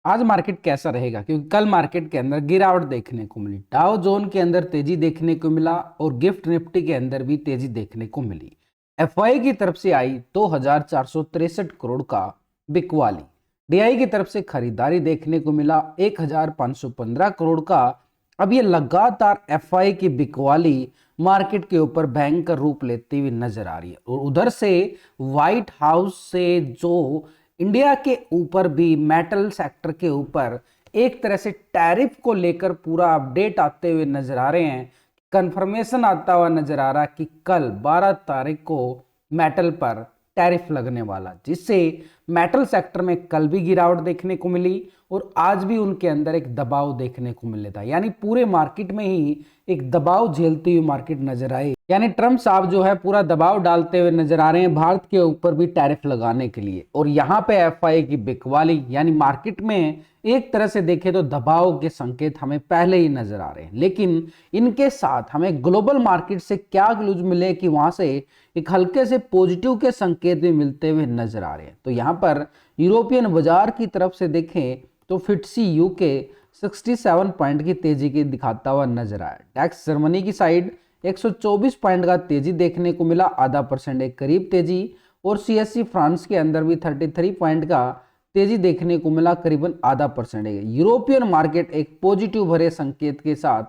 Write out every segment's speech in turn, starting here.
आज मार्केट कैसा रहेगा, क्योंकि कल मार्केट के अंदर गिरावट देखने को मिली। डाउ जोन के अंदर तेजी देखने को मिला और गिफ्ट निफ्टी के अंदर भी तेजी देखने को मिली। एफआई की तरफ से आई 2463 करोड़ का बिकवाली। डीआई की तरफ से खरीदारी देखने को मिला 1515 करोड़ का। अब ये लगातार एफआई की बिकवाली मार्केट के ऊपर भयंकर रूप लेती हुई नजर आ रही है। और उधर से व्हाइट हाउस से जो इंडिया के ऊपर भी मेटल सेक्टर के ऊपर एक तरह से टैरिफ को लेकर पूरा अपडेट आते हुए नजर आ रहे हैं। कंफर्मेशन आता हुआ नजर आ रहा है कि कल 12 तारीख को मेटल पर टैरिफ लगने वाला, जिससे मेटल सेक्टर में कल भी गिरावट देखने को मिली और आज भी उनके अंदर एक दबाव देखने को मिल था। यानी पूरे मार्केट में ही एक दबाव झेलती हुई मार्केट नजर आई। यानी ट्रम्प साहब जो है पूरा दबाव डालते हुए नजर आ रहे हैं भारत के ऊपर भी टैरिफ लगाने के लिए। और यहाँ पे एफआई की बिकवाली यानी मार्केट में एक तरह से देखें तो दबाव के संकेत हमें पहले ही नजर आ रहे हैं। लेकिन इनके साथ हमें ग्लोबल मार्केट से क्या क्लूज मिले कि वहां से एक हल्के से पॉजिटिव के संकेत भी मिलते हुए नजर आ रहे हैं। तो यहाँ पर यूरोपियन बाजार की तरफ से देखें तो फिट्सी यूके 67 पॉइंट की तेजी की दिखाता हुआ नजर आया। टैक्स जर्मनी की साइड 124 पॉइंट का तेजी देखने को मिला, आधा परसेंट एक करीब तेजी। और सीएससी फ्रांस के अंदर भी 33 पॉइंट का तेजी देखने को मिला, करीबन आधा परसेंट। यूरोपियन मार्केट एक पॉजिटिव भरे संकेत के साथ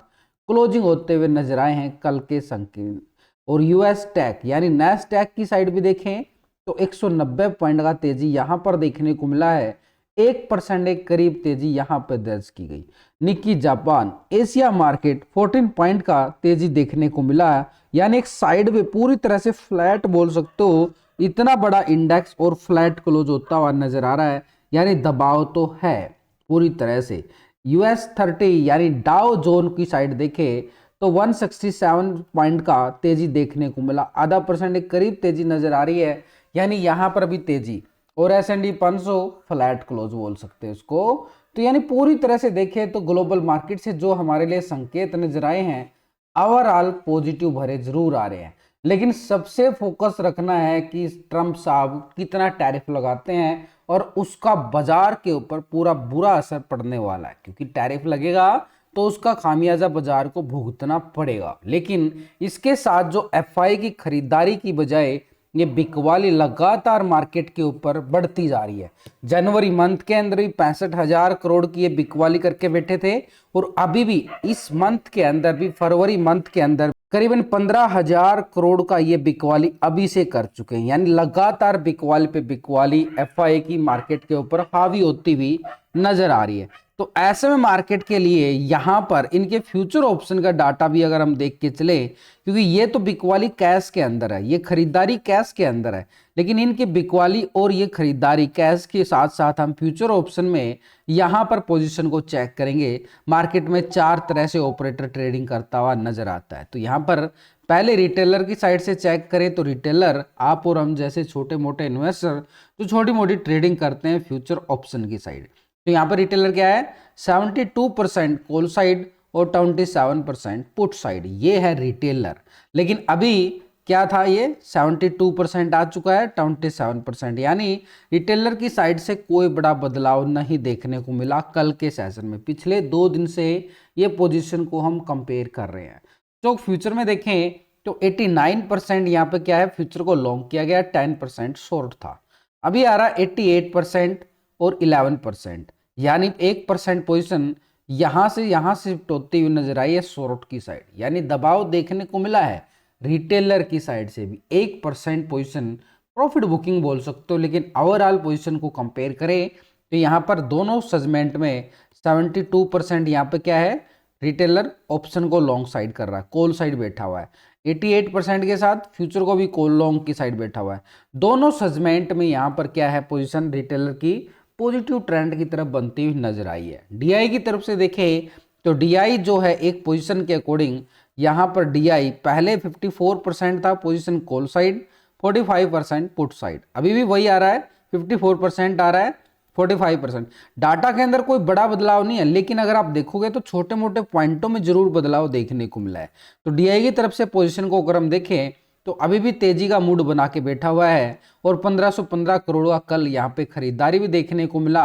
क्लोजिंग होते हुए नजर आए हैं कल के संकेत। और यूएस टैक यानी नैस्डैक की साइड भी देखें तो 190 पॉइंट का तेजी यहां पर देखने को मिला है, 1% एक करीब तेजी यहां पर दर्ज की गई। Nikki Japan Asia market 14 point का तेजी देखने को मिला है, यानी एक साइड में पूरी तरह से फ्लैट बोल सकते हो। इतना बड़ा इंडेक्स और फ्लैट क्लोज होता हुआ नजर आ रहा है, यानी दबाव तो है पूरी तरह से। यूएस 30 यानी डाउ जोन की साइड देखे तो 167 पॉइंट का तेजी देखने को मिला, आधा परसेंट एक करीब तेजी नजर आ रही है, यानी यहां पर भी तेजी। और S&P 500 फ्लैट क्लोज बोल सकते हैं इसको। तो यानी पूरी तरह से देखें तो ग्लोबल मार्केट से जो हमारे लिए संकेत नजर आए हैं ओवरऑल पॉजिटिव भरे जरूर आ रहे हैं। लेकिन सबसे फोकस रखना है कि ट्रम्प साहब कितना टैरिफ लगाते हैं और उसका बाजार के ऊपर पूरा बुरा असर पड़ने वाला है, क्योंकि टैरिफ लगेगा तो उसका खामियाजा बाजार को भुगतना पड़ेगा। लेकिन इसके साथ जो एफआई की खरीदारी की बजाय ये बिकवाली लगातार मार्केट के ऊपर बढ़ती जा रही है। जनवरी मंथ के अंदर भी 65,000 करोड़ की ये बिकवाली करके बैठे थे और अभी भी इस मंथ के अंदर भी फरवरी मंथ के अंदर करीबन 15,000 करोड़ का ये बिकवाली अभी से कर चुके हैं। यानी लगातार बिकवाली पे बिकवाली एफआई की मार्केट के ऊपर हावी होती हुई नजर आ रही है। तो ऐसे में मार्केट के लिए यहां पर इनके फ्यूचर ऑप्शन का डाटा भी अगर हम देख के चले, क्योंकि ये तो बिकवाली कैश के अंदर है, ये खरीदारी कैश के अंदर है, लेकिन इनकी बिकवाली और ये खरीदारी कैश के साथ साथ हम फ्यूचर ऑप्शन में यहां पर पोजीशन को चेक करेंगे। मार्केट में 4 तरह से ऑपरेटर ट्रेडिंग करता हुआ नजर आता है। तो यहां पर पहले रिटेलर की साइड से चेक करें तो रिटेलर आप और हम जैसे छोटे मोटे इन्वेस्टर जो छोटी मोटी ट्रेडिंग करते हैं फ्यूचर ऑप्शन की साइड। तो यहाँ पर रिटेलर क्या है, 72% कॉल साइड और 27% पुट साइड, ये है रिटेलर। लेकिन अभी क्या था, ये 72% आ चुका है, 27%, यानी रिटेलर की साइड से कोई बड़ा बदलाव नहीं देखने को मिला कल के सेशन में। पिछले 2 दिन से ये पोजीशन को हम कंपेयर कर रहे हैं। तो फ्यूचर में देखें तो 89% यहाँ पे क्या है, फ्यूचर को लॉन्ग किया गया, 10% शॉर्ट था। अभी आ रहा 88% और 11%, यानी 1% पोजीशन यहां से शिफ्ट होती हुई नजर आई है शॉर्ट की साइड। यानी दबाव देखने को मिला है रिटेलर की साइड से भी, 1% पोजीशन प्रॉफिट बुकिंग बोल सकते हो। लेकिन ओवरऑल पोजीशन को कंपेयर करें तो यहां पर दोनों सेगमेंट में 72% यहाँ पे क्या है, रिटेलर ऑप्शन को लॉन्ग साइड कर रहा है, कॉल साइड बैठा हुआ है। 88% के साथ फ्यूचर को भी कॉल लॉन्ग की साइड बैठा हुआ है। दोनों सेगमेंट में यहाँ पर क्या है, पोजीशन रिटेलर की पॉजिटिव ट्रेंड की तरफ बनती हुई नजर आई है। डीआई की तरफ से देखें तो डीआई जो है एक पोजीशन के अकॉर्डिंग यहाँ पर डीआई पहले 54% था position call side, 45% put side. अभी भी वही आ रहा है, 54% आ रहा है, 45%। डाटा के अंदर कोई बड़ा बदलाव नहीं है, लेकिन अगर आप देखोगे तो छोटे मोटे पॉइंटों में जरूर बदलाव देखने को मिला है। तो डीआई की तरफ से पोजीशन को अगर हम देखें तो अभी भी तेजी का मूड बना के बैठा हुआ है और 1515 करोड़ का कल यहाँ पे खरीदारी भी देखने को मिला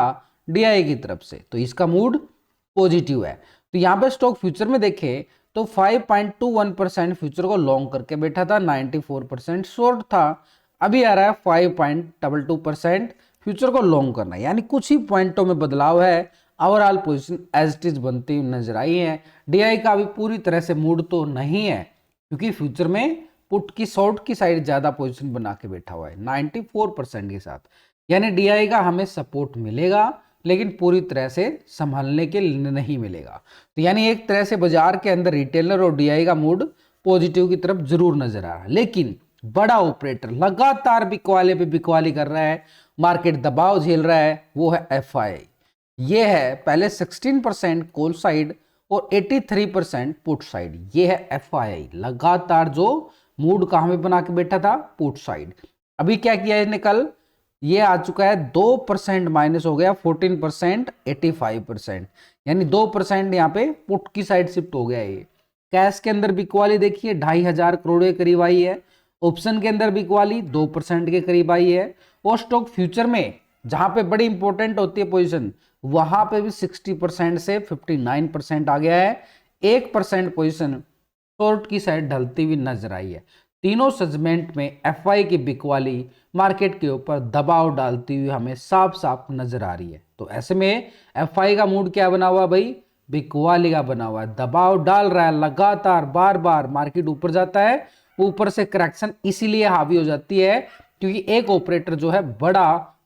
DI की तरफ से, तो इसका मूड पॉजिटिव है। तो यहाँ पे स्टॉक फ्यूचर में देखें तो 5.21% फ्यूचर को लॉन्ग करके बैठा था, 94% शॉर्ट था। अभी आ रहा है 5.22% फ्यूचर को लॉन्ग करना, यानी कुछ ही पॉइंटों में बदलाव है। Overall position as it is बनती हुई नजर आई है। DI का अभी पूरी तरह से मूड तो नहीं है, क्योंकि फ्यूचर में पुट की शॉर्ट की साइड ज्यादा पोजीशन बना के बैठा हुआ है 94% के साथ, यानी DI का हमें सपोर्ट मिलेगा लेकिन पूरी तरह से संभालने के लिए नहीं मिलेगा। तो यानी एक तरह से बाजार के अंदर रिटेलर और DI का मूड पॉजिटिव की तरफ जरूर नजर आ रहा है, लेकिन बड़ा ऑपरेटर लगातार बिकवाली पे बिकवाली कर रहा है, मार्केट दबाव झेल रहा है, वो है FI। ये है पहले 16% कॉल साइड और 83% पुट साइड, ये है FI लगातार जो मूड कहां में बना के बैठा था, पुट साइड। अभी क्या किया इसने कल, ये आ चुका है 2% माइनस हो गया 14% 85%, यानी 2% यहाँ पे पुट की साइड शिफ्ट हो गया। ये कैश के अंदर बिकवाली देखिए 2,500 करोड़ के करीब आई है, ऑप्शन के अंदर बिकवाली 2% के करीब आई है, और स्टॉक फ्यूचर में जहां पे बड़ी इंपॉर्टेंट होती है पोजीशन, वहां पे भी 60% से 59% आ गया है। 1% पोजीशन शॉर्ट की साइड ढलती हुई नजर आई है। तीनों सेगमेंट में FI की बिकवाली मार्केट के ऊपर दबाव डालती हुई हमें साफ साफ नजर आ रही है। तो ऐसे में FI का मूड क्या बना हुआ भाई, बिकवाली का बना हुआ है, दबाव डाल रहा है लगातार, बार बार मार्केट ऊपर जाता है, ऊपर से करेक्शन इसीलिए हावी हो जाती है क्योंकि एक ऑपरेटर जो है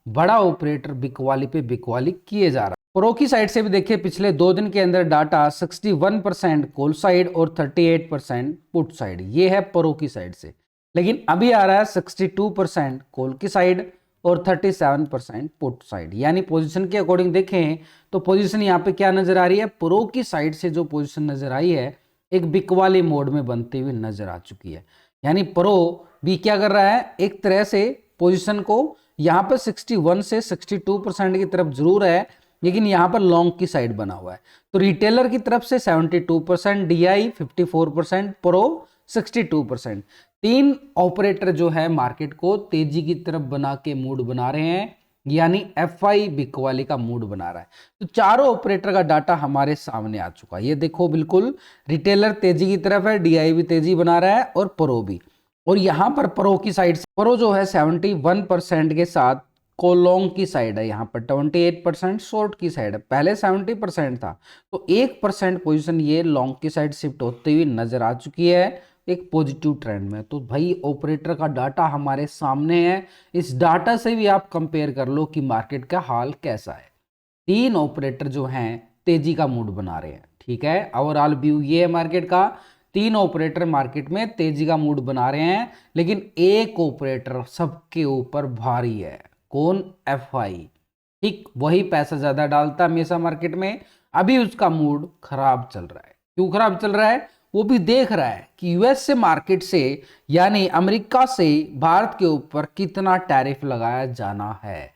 बड़ा ऑपरेटर बिकवाली पे बिकवाली किए जा रहा है। प्रो की साइड से भी देखिए पिछले 2 दिन के अंदर डाटा 61% कॉल साइड और 38% पुट साइड, ये है प्रो की साइड से। लेकिन अभी आ रहा है 62% कॉल की साइड और 37% पुट साइड, यानी पोजीशन के अकॉर्डिंग देखें तो पोजीशन यहाँ पे क्या नजर आ रही है, प्रो की साइड से जो पोजीशन नजर आई है एक बिकवाली मोड में बनती हुई नजर आ चुकी है। यानी प्रो भी क्या कर रहा है, एक तरह से पोजीशन को यहाँ पर 61 से 62% की तरफ जरूर है, लेकिन यहाँ पर लॉन्ग की साइड बना हुआ है। तो रिटेलर की तरफ से 72%, DI 54%, प्रो 62%। 3 ऑपरेटर जो है मार्केट को तेजी की तरफ बना के मूड बना रहे हैं, यानी FI बिकवाली का मूड बना रहा है। तो चारों ऑपरेटर का डाटा हमारे सामने आ चुका है। ये देखो बिल्कुल रिटेलर तेजी की तरफ है, DI भी तेजी बना रहा है और प्रो भी। और यहां पर प्रो की साइड से प्रो जो है 71% के साथ को लॉन्ग की साइड है, यहाँ पर 28% शॉर्ट की साइड है, पहले 70% था। तो 1% पोजीशन ये लॉन्ग की साइड शिफ्ट होती हुई नजर आ चुकी है एक पॉजिटिव ट्रेंड में। तो भाई ऑपरेटर का डाटा हमारे सामने है, इस डाटा से भी आप कंपेयर कर लो कि मार्केट का हाल कैसा है। 3 ऑपरेटर जो हैं तेजी का मूड बना रहे हैं, ठीक है, ओवरऑल व्यू ये है मार्केट का। 3 ऑपरेटर मार्केट में तेजी का मूड बना रहे हैं, लेकिन एक ऑपरेटर सबके ऊपर भारी है, कौन, FI। ठीक वही पैसा ज्यादा डालता हमेशा मार्केट में, अभी उसका मूड खराब चल रहा है। क्यों खराब चल रहा है, वो भी देख रहा है कि US से मार्केट से यानी अमेरिका से भारत के ऊपर कितना टैरिफ लगाया जाना है,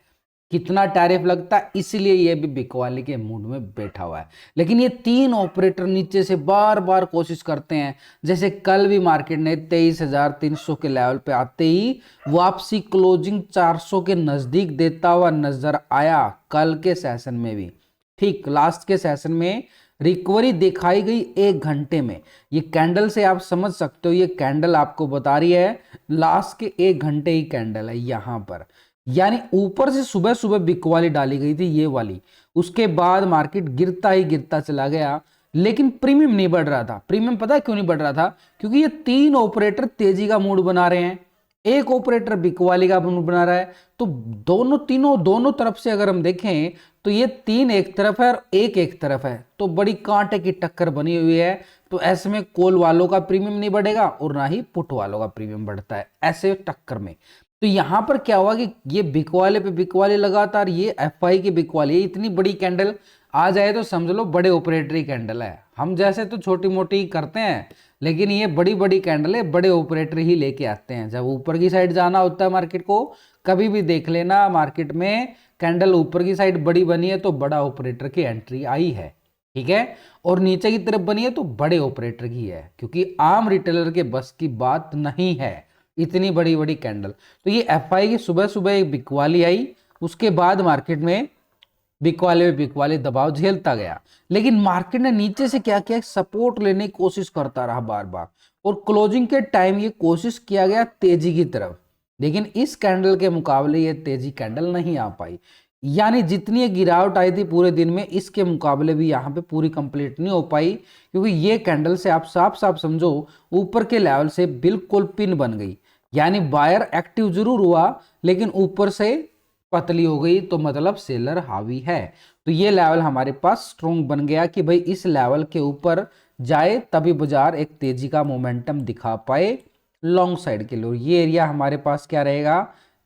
कितना टैरिफ लगता है, इसीलिए ये भी बिकवाली के मूड में बैठा हुआ है। लेकिन ये 3 ऑपरेटर नीचे से बार बार कोशिश करते हैं, जैसे कल भी मार्केट ने 23,300 के लेवल पे आते ही वापसी क्लोजिंग 400 के नजदीक देता हुआ नजर आया कल के सेशन में भी। ठीक लास्ट के सेशन में रिकवरी दिखाई गई 1 घंटे में। ये कैंडल से आप समझ सकते हो, ये कैंडल आपको बता रही है लास्ट के 1 घंटे ही कैंडल है यहाँ पर, यानी ऊपर से सुबह सुबह बिकवाली डाली गई थी ये वाली, उसके बाद मार्केट गिरता ही गिरता चला गया, लेकिन प्रीमियम नहीं बढ़ रहा था। प्रीमियम पता है क्यों नहीं बढ़ रहा था, क्योंकि ये 3 ऑपरेटर तेजी का मूड बना रहे हैं, एक ऑपरेटर बिकवाली का मूड बना रहा है। तो दोनों तरफ से अगर हम देखें तो ये 3 एक तरफ है और एक तरफ है, तो बड़ी कांटे की टक्कर बनी हुई है। तो ऐसे में कॉल वालों का प्रीमियम नहीं बढ़ेगा और ना ही पुट वालों का प्रीमियम बढ़ता है ऐसे टक्कर में। तो यहां पर क्या हुआ कि ये बिकवाले पे बिकवाले लगातार, ये FI की बिकवाली, इतनी बड़ी कैंडल आ जाए तो समझ लो बड़े ऑपरेटर की कैंडल है। हम जैसे तो छोटी मोटी करते हैं, लेकिन ये बड़ी बड़ी कैंडल है, बड़े ऑपरेटर ही लेके आते हैं। जब ऊपर की साइड जाना होता है मार्केट को, कभी भी देख लेना मार्केट में कैंडल ऊपर की साइड बड़ी बनी है तो बड़ा ऑपरेटर की एंट्री आई है, ठीक है, और नीचे की तरफ बनी है तो बड़े ऑपरेटर की है, क्योंकि आम रिटेलर के बस की बात नहीं है इतनी बड़ी बड़ी कैंडल। तो ये FI की सुबह सुबह एक बिकवाली आई, उसके बाद मार्केट में बिकवाले दबाव झेलता गया, लेकिन मार्केट ने नीचे से क्या किया, सपोर्ट लेने की कोशिश करता रहा बार बार, और क्लोजिंग के टाइम ये कोशिश किया गया तेजी की तरफ, लेकिन इस कैंडल के मुकाबले ये तेजी कैंडल नहीं आ पाई। यानी जितनी ये गिरावट आई थी पूरे दिन में, इसके मुकाबले भी यहाँ पे पूरी कंप्लीट नहीं हो पाई, क्योंकि ये कैंडल से आप साफ साफ समझो ऊपर के लेवल से बिल्कुल पिन बन गई। यानी बायर एक्टिव जरूर हुआ, लेकिन ऊपर से पतली हो गई, तो मतलब सेलर हावी है। तो ये लेवल हमारे पास स्ट्रॉन्ग बन गया कि भाई इस लेवल के ऊपर जाए तभी बाजार एक तेजी का मोमेंटम दिखा पाए लॉन्ग साइड के लिए। ये एरिया हमारे पास क्या रहेगा,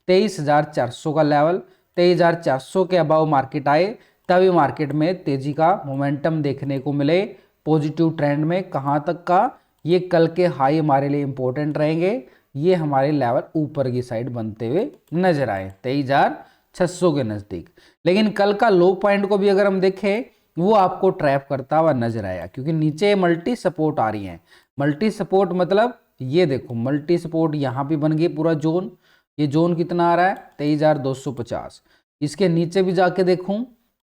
23,400 का लेवल। 23,400 के अबाव मार्केट आए तभी मार्केट में तेजी का मोमेंटम देखने को मिले पॉजिटिव ट्रेंड में। कहां तक का, ये कल के हाई हमारे लिए इंपॉर्टेंट रहेंगे। ये हमारे लेवल ऊपर की साइड बनते हुए नजर आए 23,600 के नजदीक। लेकिन कल का लो पॉइंट को भी अगर हम देखें, वो आपको ट्रैप करता हुआ नजर आया, क्योंकि नीचे मल्टी सपोर्ट आ रही हैं। मल्टी सपोर्ट मतलब ये देखो, मल्टी सपोर्ट यहाँ भी बन गई पूरा जोन। ये जोन कितना आ रहा है, 23,250। इसके नीचे भी जाके देखूं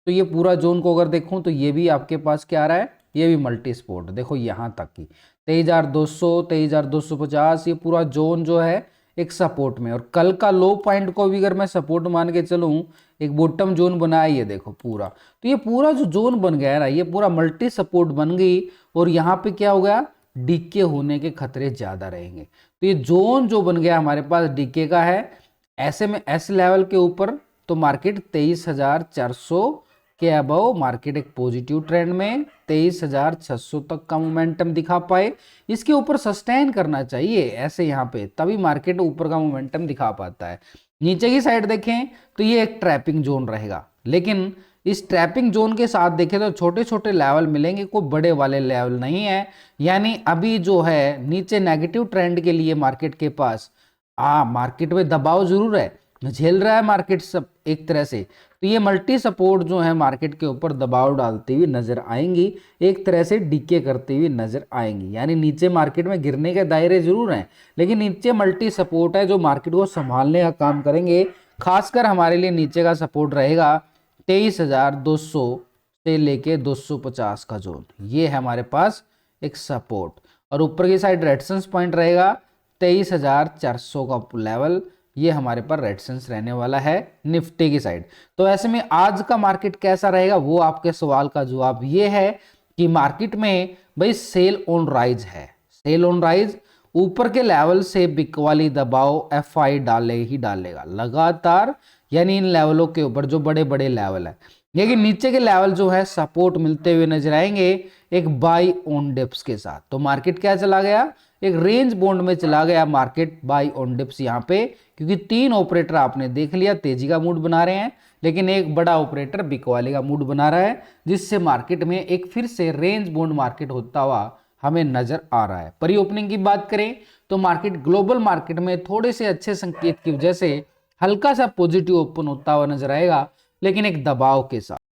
तो ये पूरा जोन को अगर देखूं तो ये भी आपके पास क्या आ रहा है, ये भी मल्टी सपोर्ट। देखो यहाँ तक की 23,200, 23,250, ये पूरा जोन जो है एक सपोर्ट में। और कल का लो पॉइंट को भी अगर मैं सपोर्ट मान के चलूं, एक बॉटम जोन बनाया, ये देखो पूरा, तो ये पूरा जो जोन बन गया है ना, ये पूरा मल्टी सपोर्ट बन गई। और यहाँ पे क्या हो गया, डीके होने के खतरे ज्यादा रहेंगे। तो ये जोन जो बन गया हमारे पास डीके का है। ऐसे में एस लेवल के ऊपर तो मार्केट 23,400 के अबव मार्केट एक पॉजिटिव ट्रेंड में 23,600 तक का मोमेंटम दिखा पाए। इसके ऊपर सस्टेन करना चाहिए ऐसे यहाँ पे, तभी मार्केट ऊपर का मोमेंटम दिखा पाता है। नीचे की साइड देखें तो ये एक ट्रैपिंग जोन रहेगा, लेकिन इस ट्रैपिंग जोन के साथ देखें तो छोटे छोटे लेवल मिलेंगे, कोई बड़े वाले लेवल नहीं है। यानी अभी जो है नीचे नेगेटिव ट्रेंड के लिए मार्केट के पास मार्केट में दबाव जरूर है, झेल रहा है मार्केट सब एक तरह से। तो ये मल्टी सपोर्ट जो है मार्केट के ऊपर दबाव डालती हुई नजर आएंगी, एक तरह से डीके करती हुई नजर आएंगी। यानी नीचे मार्केट में गिरने के दायरे जरूर हैं, लेकिन नीचे मल्टी सपोर्ट है जो मार्केट को संभालने का काम करेंगे। खासकर हमारे लिए नीचे का सपोर्ट रहेगा 23,200 से लेके 250 का जोन, ये है हमारे पास एक सपोर्ट। और ऊपर की साइड रेजिस्टेंस पॉइंट रहेगा 23,400 का लेवल, ये हमारे पर रेजिस्टेंस रहने वाला है निफ्टी की साइड। तो ऐसे में आज का मार्केट कैसा रहेगा, वो आपके सवाल का जवाब ये है कि मार्केट में भाई सेल ऑन राइज है। सेल ऑन राइज, ऊपर के लेवल से बिकवाली दबाव एफआई डाले ही डालेगा लगातार, यानी इन लेवलों के ऊपर जो बड़े बड़े लेवल है। लेकिन नीचे के लेवल जो है सपोर्ट मिलते हुए नजर आएंगे एक बाई ऑन डिप्स के साथ। तो मार्केट क्या चला गया, एक रेंज बॉन्ड में चला गया मार्केट बाई ऑन डिप्स यहाँ पे, क्योंकि तीन ऑपरेटर आपने देख लिया तेजी का मूड बना रहे हैं, लेकिन एक बड़ा ऑपरेटर बिकवाली का मूड बना रहा है, जिससे मार्केट में एक फिर से रेंज बॉन्ड मार्केट होता हुआ हमें नजर आ रहा है। प्री ओपनिंग की बात करें तो मार्केट ग्लोबल मार्केट में थोड़े से अच्छे संकेत की वजह से हल्का सा पॉजिटिव ओपन होता हुआ नजर आएगा, लेकिन एक दबाव के साथ।